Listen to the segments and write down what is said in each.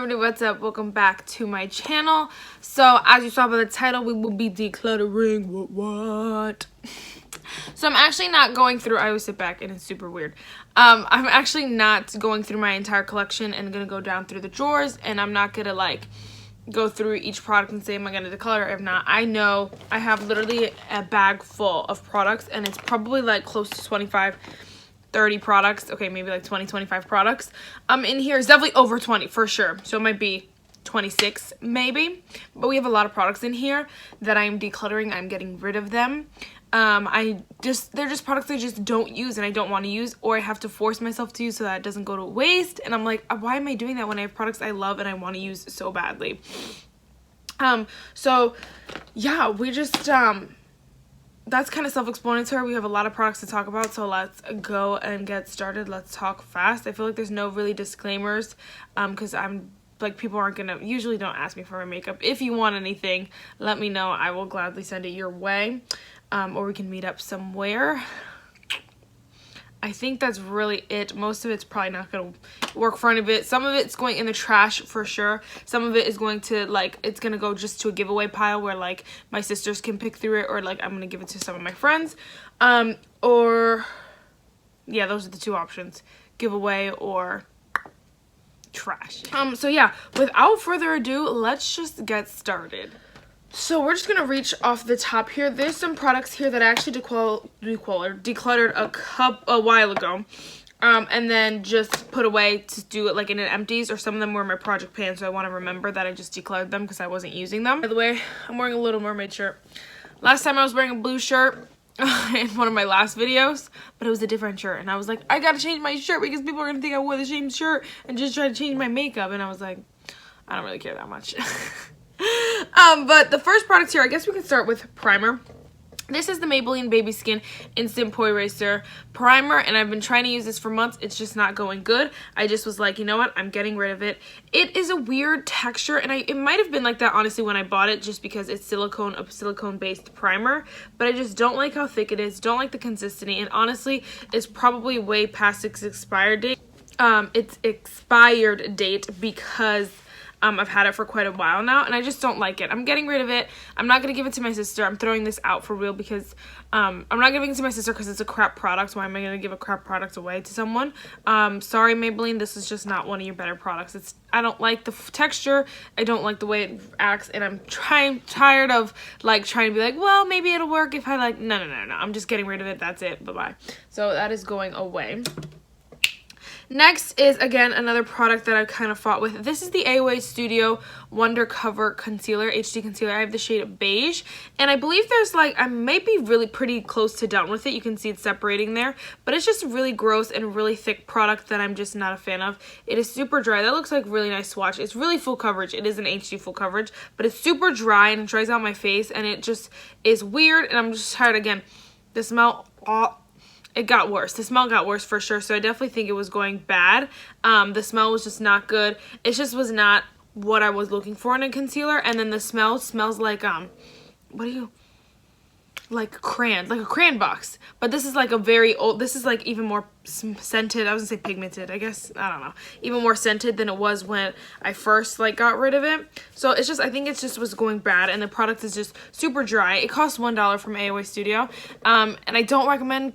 everybody, what's up? Welcome back to my channel. So as you saw by the title, we will be decluttering what? So I'm actually not going through, I always sit back and it's super weird. I'm actually not going through my entire collection and gonna go down through the drawers, and I'm not gonna like go through each product and say, am I gonna declutter? If not, I know I have literally a bag full of products, and it's probably like close to 25-30 products. Okay, maybe like 20-25 products in here. It's definitely over 20 for sure, so it might be 26 maybe, but we have a lot of products in here that I'm decluttering. I'm getting rid of them. They're just products I just don't use and I don't want to use, or I have to force myself to use so that it doesn't go to waste, and I'm like, why am I doing that when I have products I love and I want to use so badly? So yeah, we just that's kind of self-explanatory. We have a lot of products to talk about, so let's go and get started. Let's talk fast. I feel like there's no really disclaimers because I'm like, people aren't gonna, usually don't ask me for my makeup. If you want anything, let me know. I will gladly send it your way, or we can meet up somewhere. I think that's really it. Most of it's probably not gonna work for any of it. Some of it's going in the trash for sure. Some of it is going to, like, it's gonna go just to a giveaway pile where like my sisters can pick through it, or like I'm gonna give it to some of my friends. Or yeah, those are the two options: giveaway or trash. So yeah, without further ado, let's just get started. So we're just gonna reach off the top here. There's some products here that I actually decluttered a while ago, and then just put away to do it like in an empties, or some of them were in my project pan, so I want to remember that I just decluttered them because I wasn't using them. By the way, I'm wearing a Little Mermaid shirt. Last time I was wearing a blue shirt in one of my last videos, but it was a different shirt, and I was like, I gotta change my shirt because people are gonna think I wore the same shirt and just try to change my makeup, and I was like, I don't really care that much. But the first product here, I guess we can start with primer. This is the Maybelline Baby Skin Instant Pore Eraser Primer, and I've been trying to use this for months. It's just not going good. I just was like, you know what? I'm getting rid of it. It is a weird texture, and it might have been like that, honestly, when I bought it, just because it's a silicone-based primer, but I just don't like how thick it is, don't like the consistency, and honestly, it's probably way past its expired date. Its expired date because I've had it for quite a while now, and I just don't like it. I'm getting rid of it. I'm not going to give it to my sister. I'm throwing this out for real because I'm not giving it to my sister because it's a crap product. Why am I going to give a crap product away to someone? Sorry, Maybelline. This is just not one of your better products. I don't like the texture. I don't like the way it acts, and I'm tired of like trying to be like, well, maybe it'll work if I like. No. I'm just getting rid of it. That's it. Bye-bye. So that is going away. Next is, again, another product that I kind of fought with. This is the wayy Studio Wonder Cover Concealer, HD Concealer. I have the shade Beige, and I believe there's like, I might be really pretty close to done with it. You can see it separating there, but it's just a really gross and really thick product that I'm just not a fan of. It is super dry. That looks like a really nice swatch. It's really full coverage. It is an HD full coverage, but it's super dry and it dries out my face, and it just is weird, and I'm just tired. Again, the smell, it got worse. The smell got worse for sure, so I definitely think it was going bad. The smell was just not good. It just was not what I was looking for in a concealer. And then the smell smells like, like a crayon box. But this is like a very old, this is like even more scented. I was gonna say pigmented, I guess, I don't know. Even more scented than it was when I first like got rid of it. So it's just, I think it just was going bad, and the product is just super dry. It costs $1 from wayy Studio, and I don't recommend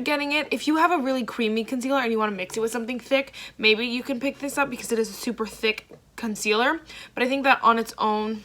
getting it. If you have a really creamy concealer and you want to mix it with something thick, maybe you can pick this up because it is a super thick concealer. But I think that on its own,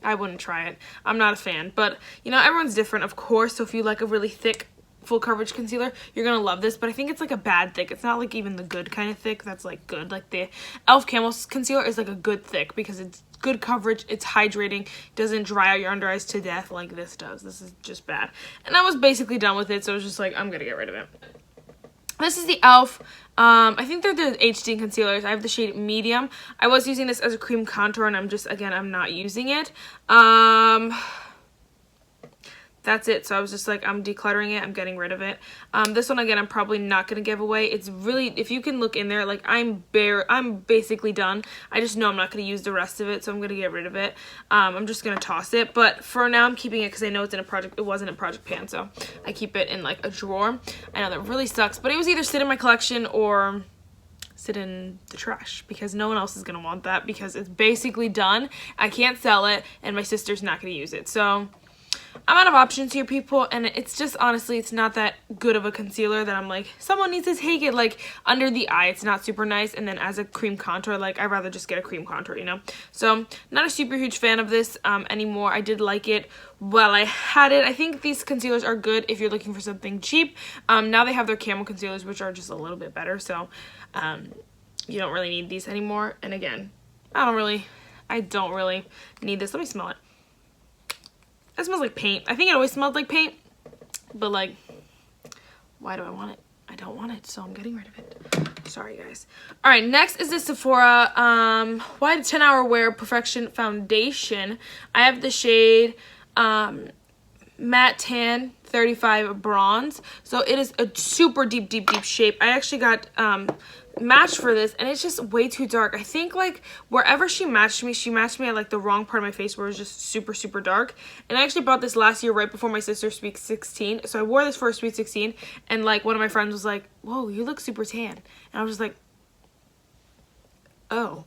I wouldn't try it. I'm not a fan, but you know, everyone's different, of course. So if you like a really thick full coverage concealer, you're gonna love this, but I think it's like a bad thick. It's not like even the good kind of thick that's like good. Like the e.l.f. Camo concealer is like a good thick because it's good coverage, it's hydrating, doesn't dry out your under eyes to death like this does. This is just bad. And I was basically done with it, so I was just like, I'm gonna get rid of it. This is the e.l.f. I think they're the HD concealers. I have the shade Medium. I was using this as a cream contour, and I'm just, again, I'm not using it. That's it. So I was just like, I'm decluttering it. I'm getting rid of it. This one, again, I'm probably not going to give away. It's really, if you can look in there, like I'm basically done. I just know I'm not going to use the rest of it, so I'm going to get rid of it. I'm just going to toss it. But for now, I'm keeping it because I know it's in a project. It wasn't a project pan, so I keep it in like a drawer. I know that really sucks, but it was either sit in my collection or sit in the trash because no one else is gonna want that because it's basically done. I can't sell it and my sister's not gonna use it. So I'm out of options here, people, and it's just, honestly, it's not that good of a concealer that I'm like, someone needs to take it. Like, under the eye, it's not super nice, and then as a cream contour, like, I'd rather just get a cream contour, you know? So, not a super huge fan of this anymore. I did like it while I had it. I think these concealers are good if you're looking for something cheap. Now they have their camel concealers, which are just a little bit better, so you don't really need these anymore. And again, I don't really need this. Let me smell it. It smells like paint. I think it always smelled like paint, but like, why do I want it? I don't want it, so I'm getting rid of it. Sorry, guys. All right, next is the Sephora Wide 10-Hour Wear Perfection Foundation. I have the shade Matte Tan 35 Bronze. So it is a super deep shape. I actually got matched for this, and it's just way too dark. I think like wherever she matched me at like the wrong part of my face where it was just super dark. And I actually bought this last year right before my sister's Sweet 16. So I wore this for a Sweet 16, and like one of my friends was like, whoa, you look super tan. And I was just like, oh.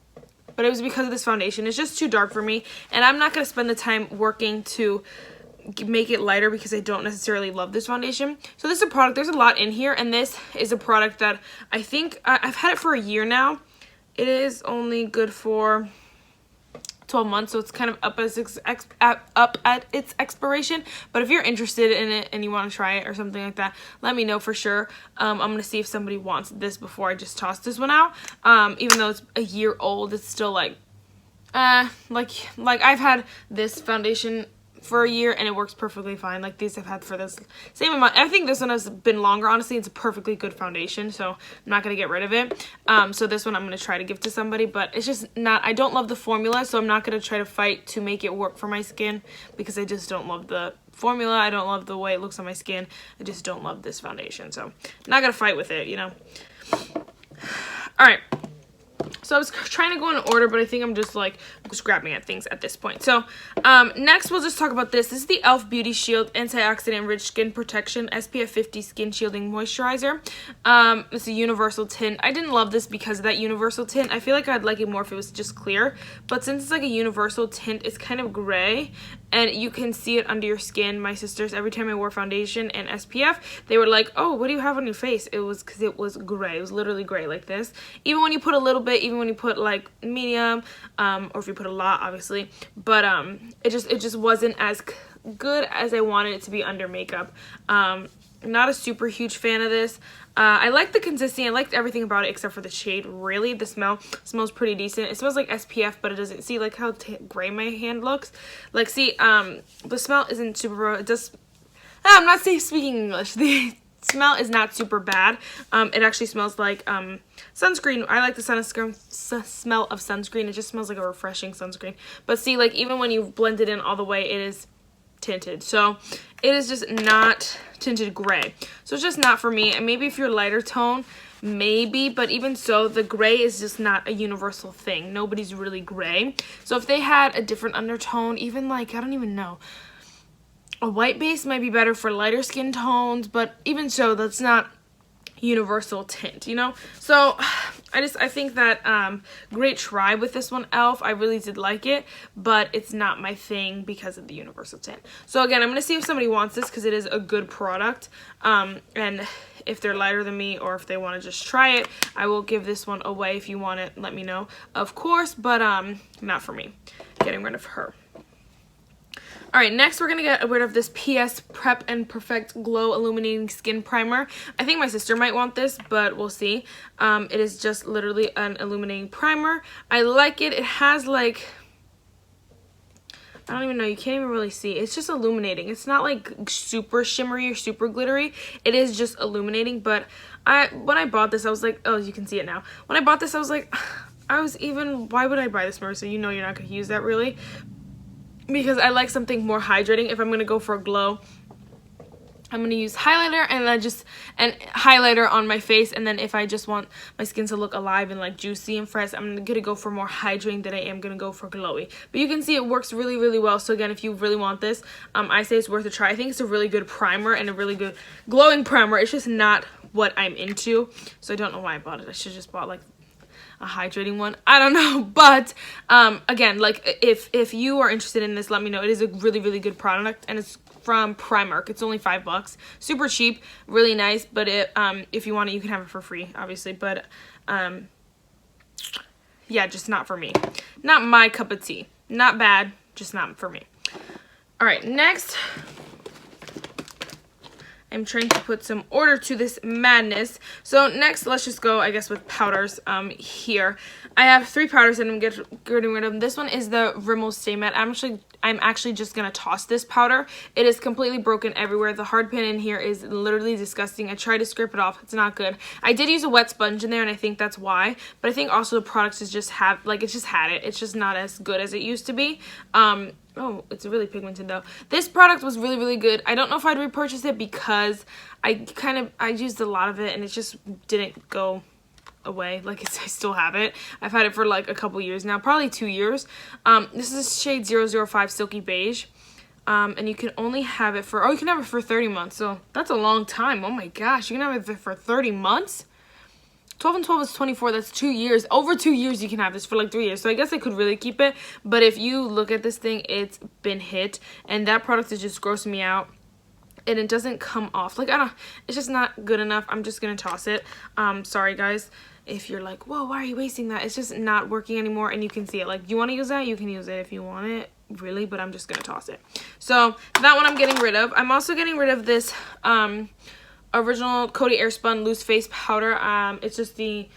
But it was because of this foundation. It's just too dark for me, and I'm not gonna spend the time working to make it lighter because I don't necessarily love this foundation. So this is a product, there's a lot in here, and this is a product that I think I've had it for a year now. It is only good for 12 months, so it's kind of up at its expiration. But if you're interested in it and you want to try it or something like that, let me know for sure. I'm gonna see if somebody wants this before I just toss this one out. Even though it's a year old, it's still like I've had this foundation for a year and it works perfectly fine. Like these I've had for this same amount. I think this one has been longer. Honestly, it's a perfectly good foundation, so I'm not gonna get rid of it. So this one I'm gonna try to give to somebody, but it's just not, I don't love the formula, so I'm not gonna try to fight to make it work for my skin because I just don't love the formula. I don't love the way it looks on my skin. I just don't love this foundation, so I'm not gonna fight with it, you know. All right. So I was trying to go in order, but I think I'm just grabbing at things at this point. So next we'll just talk about this. This is the e.l.f. Beauty Shield Antioxidant Rich Skin Protection SPF 50 Skin Shielding Moisturizer. It's a universal tint. I didn't love this because of that universal tint. I feel like I'd like it more if it was just clear. But since it's like a universal tint, it's kind of gray. And you can see it under your skin. My sisters, every time I wore foundation and SPF, they were like, oh, what do you have on your face? It was because it was gray. It was literally gray like this. Even when you put a little bit, even when you put like medium, or if you put a lot, obviously. But it just wasn't as good as I wanted it to be under makeup. Not a super huge fan of this. I like the consistency. I liked everything about it except for the shade. Really, the smells pretty decent. It smells like SPF, but it doesn't. See like how gray my hand looks. Like, see, the smell isn't super. It does. I'm not speaking English. The smell is not super bad. It actually smells like sunscreen. I like the smell of sunscreen. It just smells like a refreshing sunscreen. But see, like even when you blend it in all the way, it is tinted. So it is just not tinted gray. So it's just not for me. And maybe if you're lighter tone, maybe, but even so, the gray is just not a universal thing. Nobody's really gray. So if they had a different undertone, even like, I don't even know, a white base might be better for lighter skin tones, but even so, that's not universal tint, you know? So I think that great try with this one, e.l.f. I really did like it, but it's not my thing because of the universal tint. So again, I'm gonna see if somebody wants this because it is a good product, and if they're lighter than me or if they want to just try it, I will give this one away. If you want it, let me know, of course, but not for me. Getting rid of her. Alright, next we're going to get rid of this PS Prep and Perfect Glow Illuminating Skin Primer. I think my sister might want this, but we'll see. It is just literally an illuminating primer. I like it. It has like, I don't even know, you can't even really see. It's just illuminating. It's not like super shimmery or super glittery. It is just illuminating, but when I bought this, I was like, oh, you can see it now. When I bought this, I was like, why would I buy this, Marissa? You know you're not going to use that really. Because I like something more hydrating. If I'm going to go for a glow, I'm going to use highlighter and highlighter on my face. And then if I just want my skin to look alive and like juicy and fresh, I'm going to go for more hydrating than I am going to go for glowy. But you can see it works really, really well. So again, if you really want this, I say it's worth a try. I think it's a really good primer and a really good glowing primer. It's just not what I'm into. So I don't know why I bought it. I should have just bought like a hydrating one. I don't know, but again, like if you are interested in this, let me know. It is a really, really good product, and it's from Primark. It's only $5. Super cheap, really nice, but if you want it, you can have it for free, obviously, but yeah, just not for me. Not my cup of tea. Not bad, just not for me. All right, next, I'm trying to put some order to this madness. So next, let's just go, I guess, with powders here. I have 3 powders that I'm getting rid of. This one is the Rimmel Stay Matte. I'm actually just going to toss this powder. It is completely broken everywhere. The hard pin in here is literally disgusting. I tried to scrape it off. It's not good. I did use a wet sponge in there, and I think that's why. But I think also the products is just it's just had it. It's just not as good as it used to be. Oh, it's really pigmented though. This product was really, really good. I don't know if I'd repurchase it because I used a lot of it and it just didn't go away. Like I still have it. I've had it for like a couple years now, probably 2 years. This is shade 005 Silky Beige. And you can only have it for, you can have it for 30 months. So that's a long time. Oh my gosh, you can have it for 30 months? 12 and 12 is 24. That's 2 years. Over 2 years, you can have this for like 3 years. So I guess I could really keep it. But if you look at this thing, it's been hit. And that product is just grossing me out. And it doesn't come off. Like, it's just not good enough. I'm just going to toss it. Sorry, guys. If you're like, whoa, why are you wasting that? It's just not working anymore. And you can see it. Like, you want to use that? You can use it if you want it. Really, but I'm just going to toss it. So that one I'm getting rid of. I'm also getting rid of this original Coty Airspun loose face powder. It's just the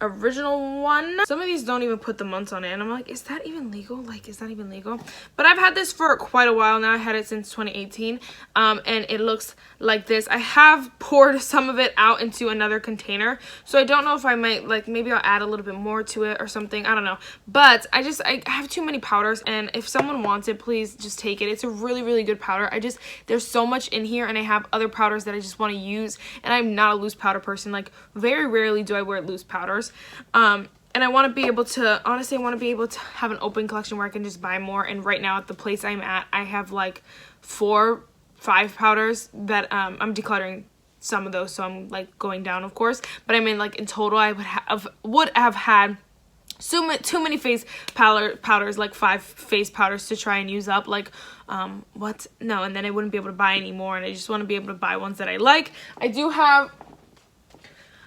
original one. Some of these don't even put the months on it, and I'm like, is that even legal? Like, is that even legal? But I've had this for quite a while now. I had it since 2018, and it looks like this. I have poured some of it out into another container, so I don't know if I might, like, maybe I'll add a little bit more to it or something. I don't know, but I have too many powders, and if someone wants it, please just take it. It's a really, really good powder. There's so much in here, and I have other powders that I just want to use, and I'm not a loose powder person. Like, very rarely do I wear loose powders. And I want to be able to, honestly, I want to be able to have an open collection where I can just buy more. And right now at the place I'm at, I have like 4-5 powders that I'm decluttering some of those, so I'm like going down, of course. But I mean, like, in total, I would have had too many face powders, like 5 face powders to try and use up. Like, what? No, and then I wouldn't be able to buy any more, and I just want to be able to buy ones that I like. I do have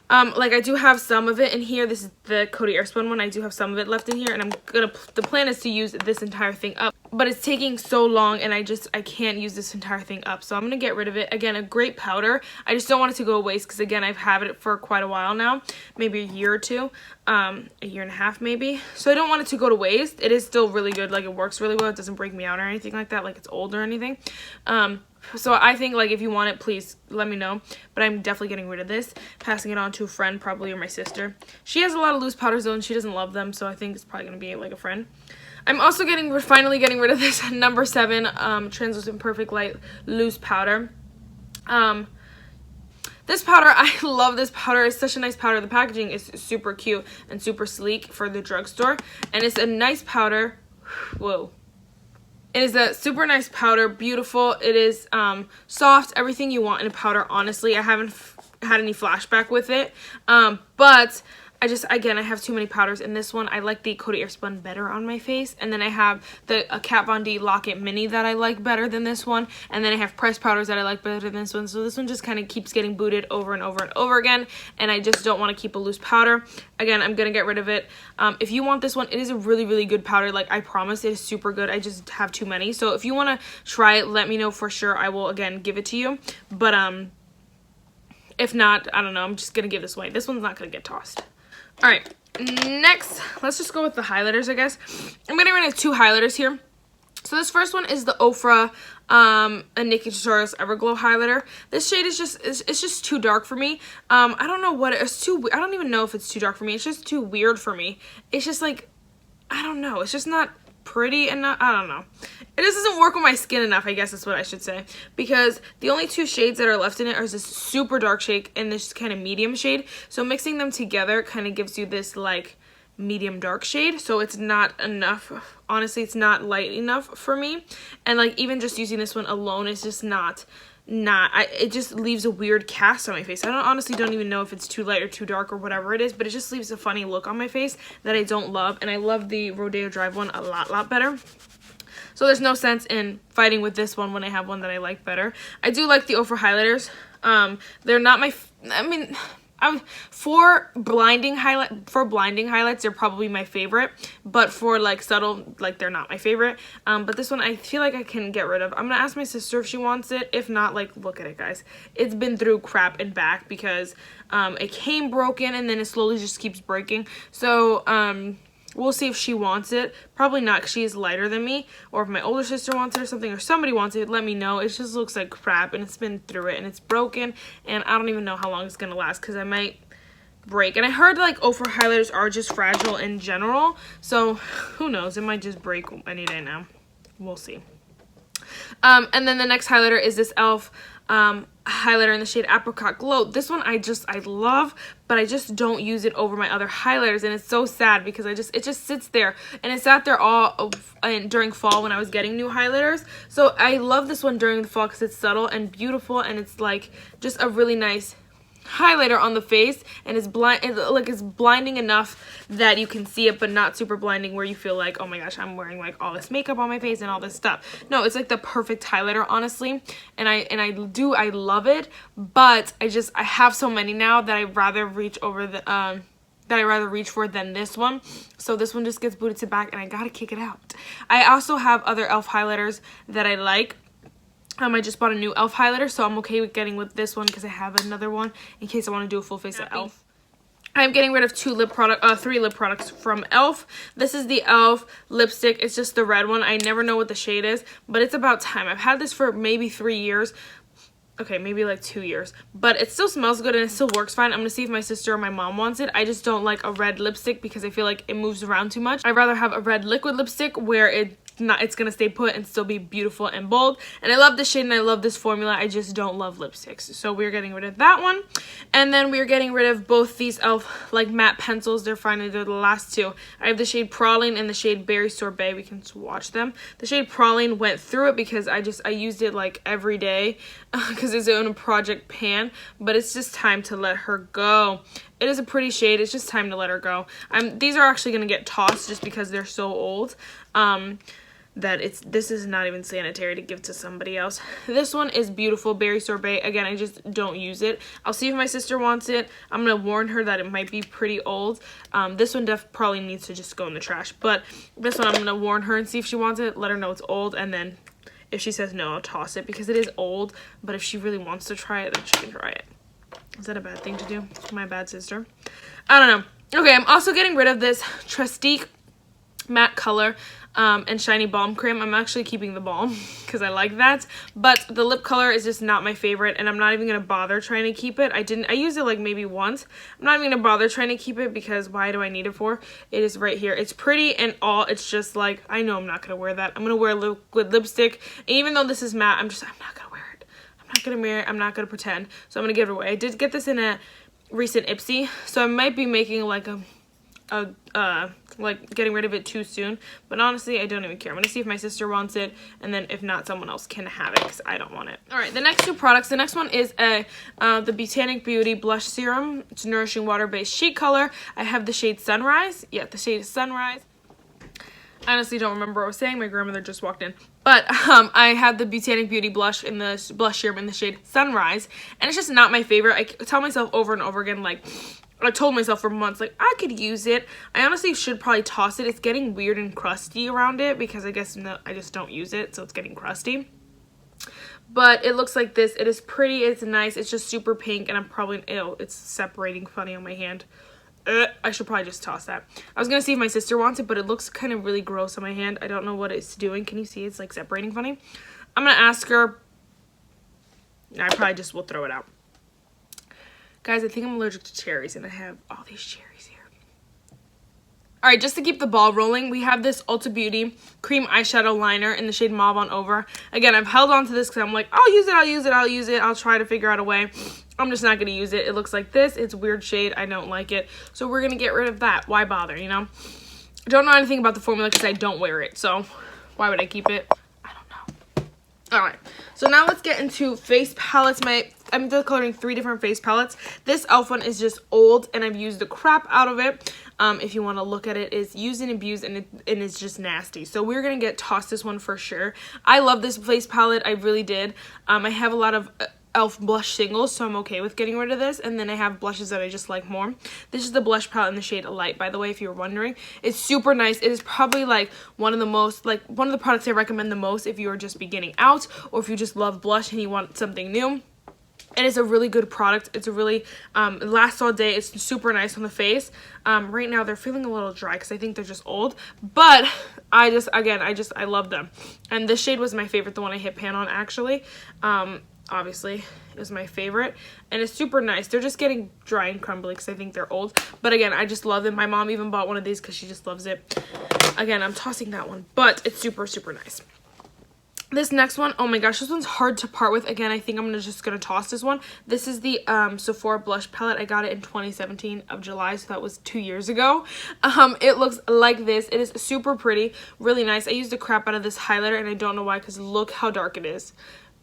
I do have some of it in here. This is the Coty Airspun one. I do have some of it left in here, and the plan is to use this entire thing up. But it's taking so long, and I can't use this entire thing up. So I'm going to get rid of it. Again, a great powder. I just don't want it to go to waste because, again, I've had it for quite a while now. Maybe a year or two. A year and a half, maybe. So I don't want it to go to waste. It is still really good. Like, it works really well. It doesn't break me out or anything like that. Like, it's old or anything. So I think, like, if you want it, please let me know. But I'm definitely getting rid of this. Passing it on to a friend, probably, or my sister. She has a lot of loose powders, though, and she doesn't love them. So I think it's probably going to be, like, a friend. I'm also finally getting rid of this number 7 Translucent Perfect Light Loose Powder. This powder, I love this powder. It's such a nice powder. The packaging is super cute and super sleek for the drugstore. And it's a nice powder. Whoa. It is a super nice powder, beautiful. It is soft, everything you want in a powder, honestly. I haven't had any flashback with it, but again, I have too many powders in this one. I like the Coty Airspun better on my face, and then I have the Kat Von D Lock-It Mini that I like better than this one, and then I have pressed powders that I like better than this one, so this one just kind of keeps getting booted over and over and over again, and I just don't want to keep a loose powder. Again, I'm going to get rid of it. If you want this one, it is a really, really good powder. Like, I promise it is super good. I just have too many, so if you want to try it, let me know for sure. I will, again, give it to you, but if not, I don't know. I'm just going to give this away. This one's not going to get tossed. Alright, next, let's just go with the highlighters, I guess. I'm getting rid of 2 highlighters here. So this first one is the Ofra and Naked Tutorials Everglow highlighter. This shade is it's just too dark for me. I don't know what it's too. I don't even know if it's too dark for me. It's just too weird for me. It's just like, I don't know. It's just not pretty and I don't know. It just doesn't work with my skin enough, I guess is what I should say. Because the only 2 shades that are left in it are this super dark shade and this kind of medium shade. So mixing them together kind of gives you this like medium dark shade. So it's not enough. Honestly, it's not light enough for me. And like even just using this one alone is just not it just leaves a weird cast on my face. I honestly don't even know if it's too light or too dark or whatever it is, but it just leaves a funny look on my face that I don't love, and I love the Rodeo Drive one a lot better. So there's no sense in fighting with this one when I have one that I like better. I do like the Ofra highlighters. They're not my, for blinding highlights, they're probably my favorite, but for like subtle, like they're not my favorite. But this one I feel like I can get rid of. I'm gonna ask my sister if she wants it. If not, like, look at it, guys. It's been through crap and back because it came broken and then it slowly just keeps breaking. So we'll see if she wants it. Probably not, because she is lighter than me. Or if my older sister wants it or something, or somebody wants it, let me know. It just looks like crap, and it's been through it, and it's broken, and I don't even know how long it's going to last, because I might break. And I heard, like, Ofra highlighters are just fragile in general, so who knows? It might just break any day now. We'll see. And then the next highlighter is this e.l.f. Highlighter in the shade Apricot Glow. This one I love, but I just don't use it over my other highlighters, and it's so sad because it just sits there, and it sat there all during fall when I was getting new highlighters. So I love this one during the fall because it's subtle and beautiful, and it's like just a really nice highlighter on the face, and it's blinding enough that you can see it, but not super blinding where you feel like, oh my gosh, I'm wearing like all this makeup on my face and all this stuff. No, it's like the perfect highlighter, honestly, and I love it, but I have so many now that I'd rather reach over the that I rather reach for than this one. So this one just gets booted to back, and I gotta kick it out. I also have other e.l.f. highlighters that I like. I just bought a new e.l.f. highlighter, so I'm okay with getting with this one because I have another one in case I want to do a full face of e.l.f. I'm getting rid of 3 lip products from e.l.f. This is the e.l.f. lipstick. It's just the red one. I never know what the shade is, but it's about time. I've had this for maybe 3 years. Okay, maybe like 2 years, but it still smells good and it still works fine. I'm gonna see if my sister or my mom wants it. I just don't like a red lipstick because I feel like it moves around too much. I'd rather have a red liquid lipstick where it's gonna stay put and still be beautiful and bold. And I love this shade and I love this formula. I just don't love lipsticks, so we're getting rid of that one. And then we're getting rid of both these e.l.f. like matte pencils. They're the last two. I have the shade Praline and the shade Berry Sorbet. We can swatch them. The shade Praline went through it because I used it like every day because it's in a project pan, but it's just time to let her go. It is a pretty shade. It's just time to let her go. These are actually gonna get tossed just because they're so old. This is not even sanitary to give to somebody else. This one is beautiful, Berry Sorbet. Again, I just don't use it. I'll see if my sister wants it. I'm gonna warn her that it might be pretty old. This one probably needs to just go in the trash, but this one I'm gonna warn her and see if she wants it, let her know it's old, and then if she says no, I'll toss it because it is old, but if she really wants to try it, then she can try it. Is that a bad thing to do? My bad sister. I don't know. Okay, I'm also getting rid of this Trestique matte color and shiny balm cream. I'm actually keeping the balm because I like that, but the lip color is just not my favorite, and I'm not even gonna bother trying to keep it. I used it like maybe once. I'm not even gonna bother trying to keep it because why do I need it for? It is right here. It's pretty and all. It's just like, I know I'm not gonna wear that. I'm gonna wear liquid lipstick, and even though this is matte, I'm not gonna wear it. I'm not gonna wear it. I'm not gonna pretend. So I'm gonna give it away. I did get this in a recent Ipsy, so I might be making like like getting rid of it too soon, but honestly I don't even care. I'm gonna see if my sister wants it, and then if not, someone else can have it because I don't want it. All right, the next two products. The next one is the Botanic Beauty blush serum. It's nourishing water-based sheet color. I have the shade Sunrise. Yeah, the shade is Sunrise. I honestly don't remember what I was saying. My grandmother just walked in. But I had the Botanic Beauty blush in the blush serum in the shade Sunrise, and it's just not my favorite. I tell myself over and over again, like, I told myself for months, like, I could use it. I honestly should probably toss it. It's getting weird and crusty around it because I guess I just don't use it, so it's getting crusty. But it looks like this. It is pretty. It's nice. It's just super pink, and I'm probably, ew, it's separating funny on my hand. I should probably just toss that. I was going to see if my sister wants it, but it looks kind of really gross on my hand. I don't know what it's doing. Can you see? It's like separating funny. I'm going to ask her. I probably just will throw it out. Guys, I think I'm allergic to cherries, and I have all these cherries here. All right, just to keep the ball rolling, we have this Ulta Beauty cream eyeshadow liner in the shade Mauve on Over. Again, I've held on to this because I'm like, I'll use it, I'll use it, I'll use it. I'll try to figure out a way. I'm just not going to use it. It looks like this. It's a weird shade. I don't like it. So we're going to get rid of that. Why bother, you know? I don't know anything about the formula because I don't wear it. So why would I keep it? I don't know. All right. So now let's get into face palettes. I'm decluttering 3 different face palettes. This e.l.f. one is just old, and I've used the crap out of it. If you want to look at it, it's used and abused, and it's just nasty. So we're going to toss this one for sure. I love this face palette. I really did. I have a lot of e.l.f. blush singles, so I'm okay with getting rid of this. And then I have blushes that I just like more. This is the blush palette in the shade Light, by the way, if you were wondering. It's super nice. It is probably like one of the products I recommend the most if you are just beginning out, or if you just love blush and you want something new. It is a really good product. It's a really, it lasts all day. It's super nice on the face. Right now they're feeling a little dry because I think they're just old. But I love them. And this shade was my favorite, the one I hit pan on actually. Obviously, it was my favorite. And it's super nice. They're just getting dry and crumbly because I think they're old. But again, I just love them. My mom even bought one of these because she just loves it. Again, I'm tossing that one. But it's super, super nice. This next one, oh my gosh, this one's hard to part with. Again, I think I'm just gonna toss this one. This is the Sephora blush palette. I got it in 2017 of July, so that was 2 years ago. It looks like this. It is super pretty, really nice. I used the crap out of this highlighter, and I don't know why, because look how dark it is.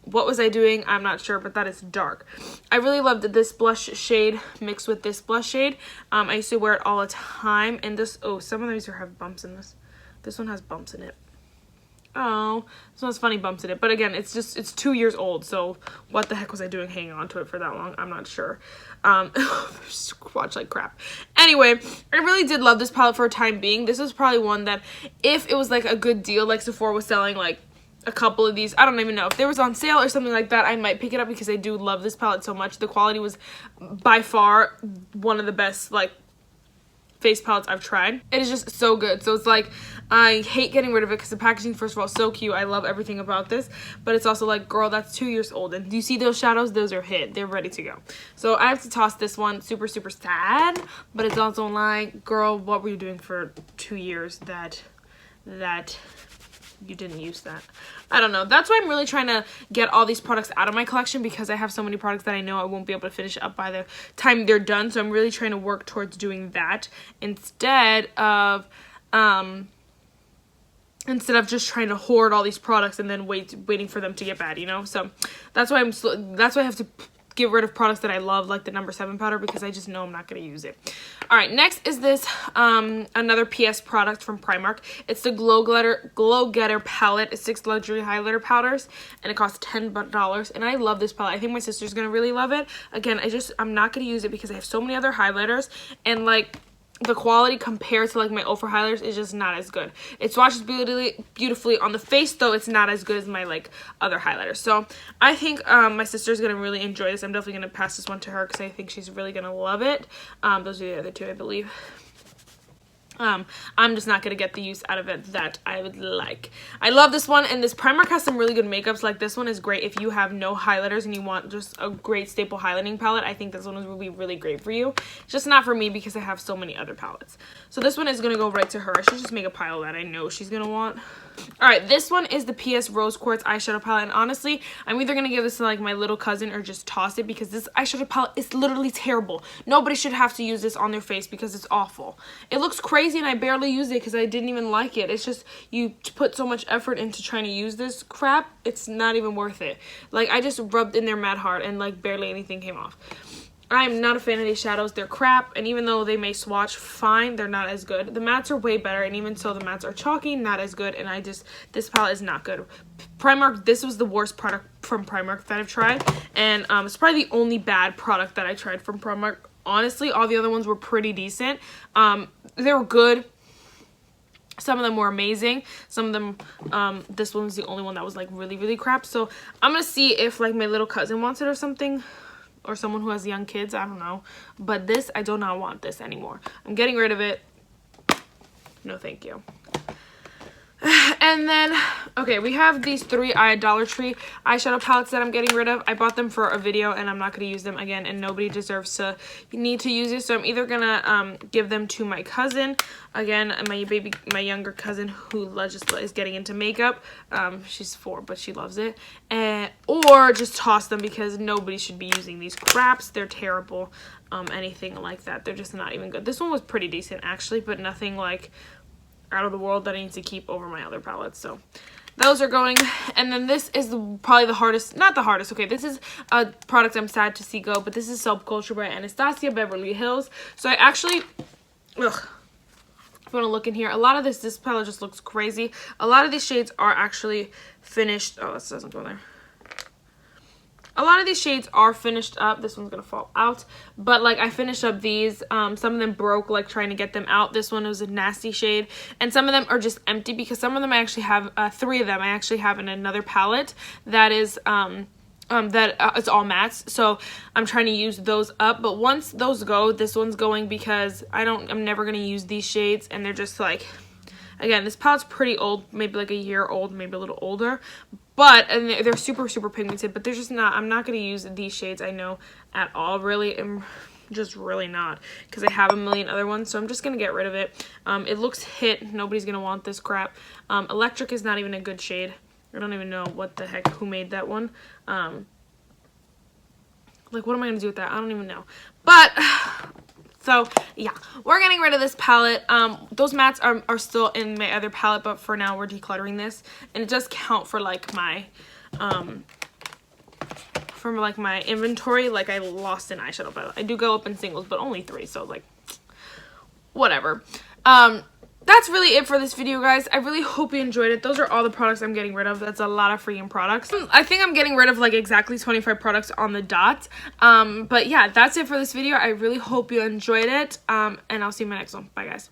What was I doing? I'm not sure, but that is dark. I really loved this blush shade mixed with this blush shade. I used to wear it all the time, and this, oh, some of these have bumps in this. This one has bumps in it. Oh, this one's funny bumps in it. But again, it's 2 years old, so what the heck was I doing hanging on to it for that long? I'm not sure. Watch like crap. Anyway, I really did love this palette for a time being. This was probably one that if it was like a good deal, like Sephora was selling like a couple of these, I don't even know, if there was on sale or something like that, I might pick it up because I do love this palette so much. The quality was by far one of the best like face palettes I've tried. It is just so good. So it's like, I hate getting rid of it because the packaging, first of all, is so cute. I love everything about this, but it's also like, girl, that's 2 years old, and do you see those shadows? Those are hit. They're ready to go. So I have to toss this one. Super, super sad, but it's also like, girl, what were you doing for 2 years that you didn't use that? I don't know. That's why I'm really trying to get all these products out of my collection, because I have so many products that I know I won't be able to finish up by the time they're done. So I'm really trying to work towards doing that instead of just trying to hoard all these products and then waiting for them to get bad, you know? So that's why I have to get rid of products that I love, like the No. 7 powder, because I just know I'm not going to use it. All right, next is this another PS product from Primark. It's the Glow Getter palette. It's 6 luxury highlighter powders, and it costs $10. And I love this palette. I think my sister's going to really love it. Again, I'm not going to use it because I have so many other highlighters, and like the quality compared to like my Ultra highlighters is just not as good. It swatches beautifully on the face, though it's not as good as my like other highlighters. So I think my sister's gonna really enjoy this. I'm definitely gonna pass this one to her because I think she's really gonna love it. Those are the other two, I believe. I'm just not going to get the use out of it that I would like. I love this one, and this Primark has some really good makeups. Like, this one is great if you have no highlighters and you want just a great staple highlighting palette. I think this one will be really great for you. It's just not for me because I have so many other palettes. So this one is going to go right to her. I should just make a pile that I know she's going to want. Alright, this one is the PS Rose Quartz eyeshadow palette, and honestly, I'm either going to give this to like my little cousin or just toss it, because this eyeshadow palette is literally terrible. Nobody should have to use this on their face because it's awful. It looks crazy and I barely use it because I didn't even like it. It's just, you put so much effort into trying to use this crap, it's not even worth it. Like, I just rubbed in there mad hard and like barely anything came off. I'm not a fan of these shadows. They're crap, and even though they may swatch fine, they're not as good. The mattes are way better, and even so, the mattes are chalky, not as good, and this palette is not good. Primark, this was the worst product from Primark that I've tried, and it's probably the only bad product that I tried from Primark. Honestly, all the other ones were pretty decent. They were good. Some of them were amazing. Some of them, this one was the only one that was like really, really crap. So I'm gonna see if like my little cousin wants it or something, or someone who has young kids, I don't know. But this, I do not want this anymore. I'm getting rid of it. No, thank you. And then, okay, we have these 3 Dollar Tree eyeshadow palettes that I'm getting rid of. I bought them for a video, and I'm not going to use them again, and nobody deserves to need to use it. So I'm either going to give them to my cousin, again, my younger cousin who just is getting into makeup. She's 4, but she loves it. Or just toss them because nobody should be using these craps. They're terrible, anything like that. They're just not even good. This one was pretty decent, actually, but nothing like out of the world that I need to keep over my other palettes. So those are going. And then this is probably the hardest, not the hardest, okay, this is a product I'm sad to see go, but this is Self Culture by Anastasia Beverly Hills. So I actually, if you want to look in here, a lot of this palette just looks crazy. A lot of these shades are actually finished. Oh, this doesn't go there. A lot of these shades are finished up. This one's gonna fall out, but like I finished up these. Some of them broke like trying to get them out. This one was a nasty shade, and some of them are just empty because some of them I actually have 3 of them I actually have in another palette that is it's all mattes, so I'm trying to use those up. But once those go, this one's going because I'm never gonna use these shades, and they're just like, again, this palette's pretty old, maybe like a year old, maybe a little older, but and they're super pigmented, but they're just not, I'm not going to use these shades, I know, at all, really. I'm just really not, because I have a million other ones, so I'm just going to get rid of it. It looks hit, nobody's going to want this crap. Electric is not even a good shade. I don't even know what the heck, who made that one. Like, what am I going to do with that? I don't even know. But so yeah, we're getting rid of this palette. Those mattes are still in my other palette, but for now we're decluttering this, and it does count for like my my inventory. Like, I lost an eyeshadow palette. I do go up in singles, but only 3, so like whatever. That's really it for this video, guys. I really hope you enjoyed it. Those are all the products I'm getting rid of. That's a lot of freaking products. I think I'm getting rid of like exactly 25 products on the dot. But yeah, that's it for this video. I really hope you enjoyed it. And I'll see you in my next one. Bye, guys.